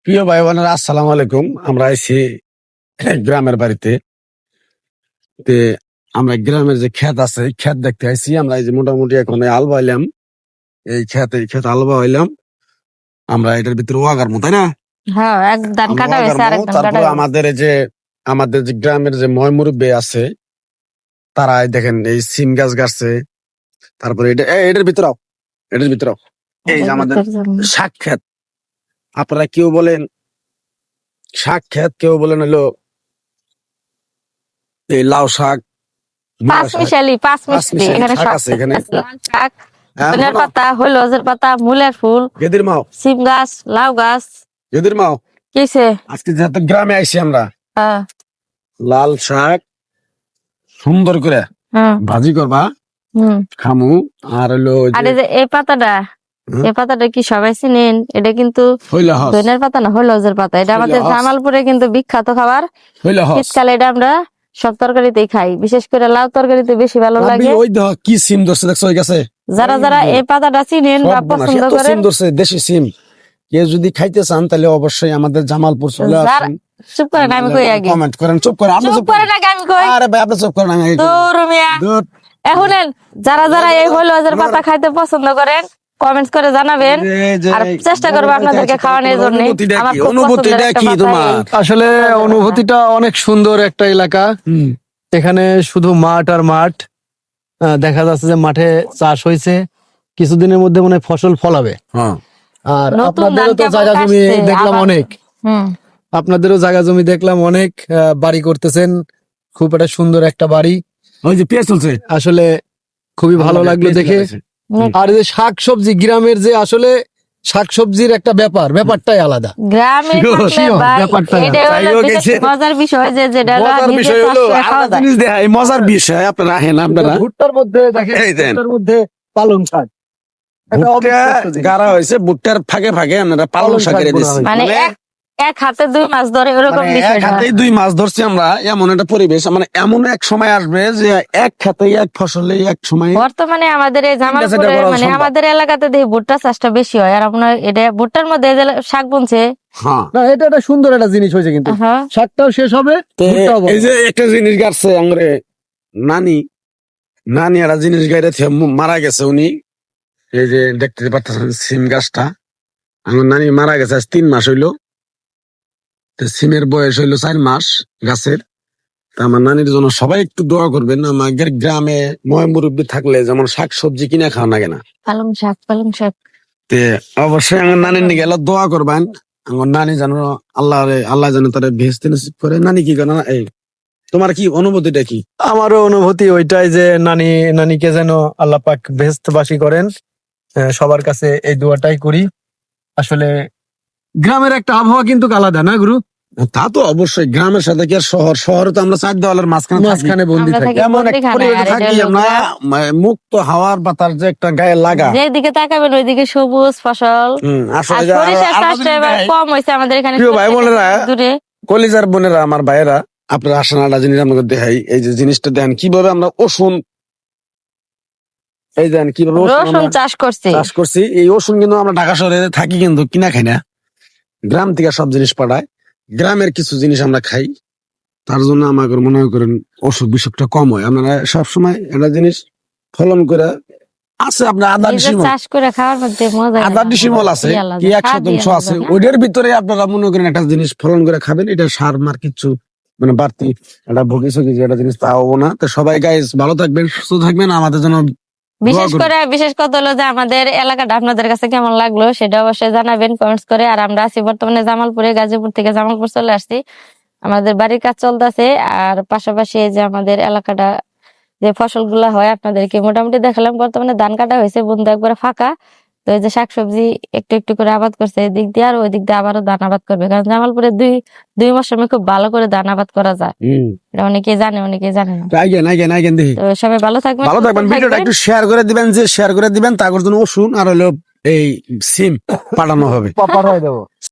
প্রিয় ভাই বোনেরা, আসসালামু আলাইকুম। আমরা আইছি গ্রামের বাড়িতে। তে আমরা গ্রামের যে ক্ষেত আছে, ক্ষেত দেখতে আইছি। আমরা এই যে মোটামুটি এখন আল বাইলাম, এই ক্ষেত আল বাইলাম। আমরা এটার ভিতরে ওয়াগারমু, তাই না? হ্যাঁ, এক ধান আমরা কাটা হয়েছে আর ওয়াগারমু। এক ধান কাটা তারপরে হয়েছে। আমাদের যে গ্রামের যে ময় মুরব্বী আছে, তারা এই দেখেন এই সিম গাছ গাছছে। তারপরে এটার ভিতরে এই যে আমাদের শাক ক্ষেত। আপনারা কেউ বলেন শাক ক্ষেত, কেউ বলেন হলো এই লাউ শাক, মূলা শাক। পাঁচ মিশালি এখানে শাক সব আছে এখানে। আছে। লাল শাক, হ্যাঁ, ধনিয়ার পাতা, হলুদের পাতা, মূলের ফুল, গেদির মাও, সিম গাছ, লাউ গাছ। গেদির মাও। কিসে? আজকে যেহেতু গ্রামে আইছি আমরা, হ্যাঁ, লাল শাক সুন্দর করে হ্যাঁ, ভাজি করবা, হুম। খামু। আর হলো ওই আর যে এই যে এই পাতাটা, হুম, এই পাতাটা কি সবাই চিনেন? এটা কিন্তু হইলা হস, ধনিয়ার পাতা না, হলুদের পাতা। এটা আমাদের হইলা হস, জামালপুরে কিন্তু বিখ্যাত খাবার। হইলা হস। শীতকালে এটা আমরা সব তরকারিতেই খাই, বিশেষ করে লাউ তরকারিতে বেশি ভালো আপনি লাগে। ওই দেখ কি সিম ধরছে, দেখছো ওই গাছে? যারা এই যারা যে এই পাতাটা চিনেন বা সর্বনাশ, পছন্দ এত করেন, সিম ধরছে, দেশি সিম। কেউ যদি খাইতে চান তাহলে অবশ্যই আমাদের জামালপুর চলে যারা আসুন। চুপ করেন, আমি কই আগে। কমেন্ট করেন। চুপ করেন, আপনি চুপ চুপ করেন করেন। আগে, আমি কই। আরে ভাই, আপনি চুপ করেন, আমি আগে কই। দূর মিয়া। ধুর। এখন যারা যারা এই হলুদের পাতা খাইতে পছন্দ করেন, কমেন্টস করে জানাবেন। আর চেষ্টা করবো আপনাদেরকে খাওয়ানোর জন্য। আমার খুব অনুভূতিটা পছন্দের একটা কি পাতা তোমার? এই। আসলে অনুভূতিটা অনেক সুন্দর একটা এলাকা। হুম, এখানে শুধু মাঠ আর মাঠ। দেখা যাচ্ছে যে মাঠে চাষ হয়েছে, কিছুদিনের মধ্যে মনে হয় ফসল ফলাবে। হ্যাঁ। আর নতুন ধান আপনাদেরও তো কেবল জায়গা জমি কাটছে, দেখলাম আবার অনেক। হুম। আপনাদেরও জায়গা জমি দেখলাম অনেক, বাড়ি করতেছেন। খুব একটা সুন্দর একটা বাড়ি। ওই যে পেঁয়াজ চলছে, আসলে খুবই ভালো লাগলো পেঁয়াজ দেখে। লাগাইছে। আর এই যে শাকসবজি, গ্রামের যে আসলে শাকসবজির একটা ব্যাপারটাই আলাদা। গ্রামে থাকলে শিওর, ভাই, ব্যাপারটা এটা হলো যাই হোক, বিশেষ এই যে- মজার বিষয় যে যেটা হলো মজার নিজে বিষয় চাষ হলো করে আরেকটা খাওয়া যায়। জিনিস দেখা, এই মজার বিষয় আপনারা আহেন, আপনারা ভুট্টার মধ্যে দেখেন, এই দেন। ভুট্টার মধ্যে পালং শাক। একটা ভুট্টা অবিশ্বাস্য জিনিস। গাড়া হয়েছে, ভুট্টার ফাঁকে ফাঁকে আমরা পালং পালং শাক শাক এনে বোনা দিচ্ছি। হয়েছে। মানে এক হাতে দুই মাছ ধরে ওরকম মানে বিষয় এক হাতেই দুই মাছ ধরছি আমরা, এমন একটা পরিবেশ। মানে এমন এক সময় আসবে যে এক খাতেই এক ফসলে এক সময় বর্তমানে আমাদের এই চারটা জামালপুরে করা মানে সম্ভব। আমাদের এলাকাতে দেখি ভুট্টা চাষটা বেশি হয়। আর আপনার এটা ভুট্টার মধ্যে এই যে শাক বুনছে। হ্যাঁ। না, এটা একটা সুন্দর একটা জিনিস হয়েছে, কিন্তু হ্যাঁ, শাকটাও শেষ হবে, তো ভুট্টাও বড় এই যে হবে। একটা জিনিস গাড়ছে আংরে, নানি নানি একটা জিনিস গাড়ে মারা গেছে উনি। এই যে দেখতে পাচ্ছেন সিম গাছটা, আমার নানি মারা গেছে আজ 3 মাস হইলো। তো সিমের বয়স হইলো 4 মাস গাছের। তা আমার নানির জন্য সবাই একটু দোয়া করবেন। আমাদের গ্রামে ময় মুরব্বী থাকলে যেমন শাক সবজি কিনে খাওয়া লাগে না, পালং শাক, পালং শাক। তে অবশ্যই আমার নানির নিকে এলো দোয়া করবেন। আমার নানি যেন আল্লাহ যেন তারা ভেস্তে নসিব করে। নানি কি করে না, এই তোমার কি অনুভূতিটা কি? আমারও অনুভূতি ওইটাই যে নানিকে যেন আল্লাহ পাক বেহেশতবাসী করেন। সবার কাছে এই দোয়াটাই করি। আসলে গ্রামের একটা আবহাওয়া কিন্তু আলাদা, না গুরু? তা তো অবশ্যই, গ্রামের সাথে কি আর শহরে তো আমরা 4 দেওয়ালের মাঝখানে থাকি। মাঝখানে বন্দি আমরা থাকি। থাকি এমন এক বন্দিখানায়, পরিবেশে আর এটা থাকি হলো আমরা, গ্রাম। মুক্ত হাওয়ার বাতাস যে একটা গায়ে লাগা। যেদিকে তাকাবেন ওইদিকে সবুজ ফসল। আর আসলে যে সরিষার চাষটা এবার কম হয়েছে আমাদের এখানে। প্রিয় ভাই বোনেরা, দূরে কলিজার বোনেরা, আমার ভাইয়েরা, আপনারা আসেন একটা জিনিস আপনাকে দেখাই। এই যে জিনিসটা দেখেন কিভাবে আমরা ওষুন, এই দেখেন কিভাবে রসুন চাষ করছে। চাষ করছি। এই ওষুন কিন্তু আমরা ঢাকা শহরে থাকি কিন্তু কিনা খাই না, গ্রাম থেকে সব জিনিস পাঠায়। গ্রামের কিছু জিনিস আমরা খাই, তার জন্য আমাকে মনে করেন অসুখ বিসুখটা কম হয়। আপনারা সবসময় একটা জিনিস ফলন করে আছে, আপনার আদা নিজে ডিসিমল, চাষ করে খাওয়ার মধ্যে মজা আদা ডিসিমল আছে কি 1 শতাংশ আছে, ওইটার ভিতরে আপনারা মনে করেন একটা জিনিস ফলন করে খাবেন। এটা সার মার কিছু মানে বাড়তি একটা ভুগি সগি যে একটা জিনিস তা হবো না। তো সবাই গাইস ভালো থাকবেন, সুস্থ থাকবেন, আমাদের জন্য বিশেষ কথা হলো যে আমাদের এলাকাটা আপনাদের কাছে কেমন লাগলো সেটা অবশ্যই জানাবেন কমেন্টস করে। আর আমরা আছি বর্তমানে জামালপুরে, গাজীপুর থেকে জামালপুর চলে আসছি। আমাদের বাড়ির কাজ চলতেছে, আর পাশাপাশি এই যে আমাদের এলাকাটা যে ফসলগুলা হয় আপনাদেরকে মোটামুটি দেখালাম। বর্তমানে ধান কাটা হয়েছে, বন্ধু একবারে ফাঁকা। তো এই যে শাকসবজি একটু একটু করে আবাদ করছে এদিক দিয়ে, আর ওই দিক দিয়ে আবারও ধান আবাদ করবে। কারণ জামালপুরে দুই মৌসুমে খুব ভালো করে ধান আবাদ করা যায়। এটা অনেকেই জানে, অনেকেই জানে না। দেখি। তো সবাই ভালো থাকবেন, ভালো থাকবেন, ভিডিওটা একটু শেয়ার করে দিবেন, যে শেয়ার করে দিবেন তার জন্য ওষুন আর হলো এই সিম পাঠানো হবে। পাপার হয়ে দেবো।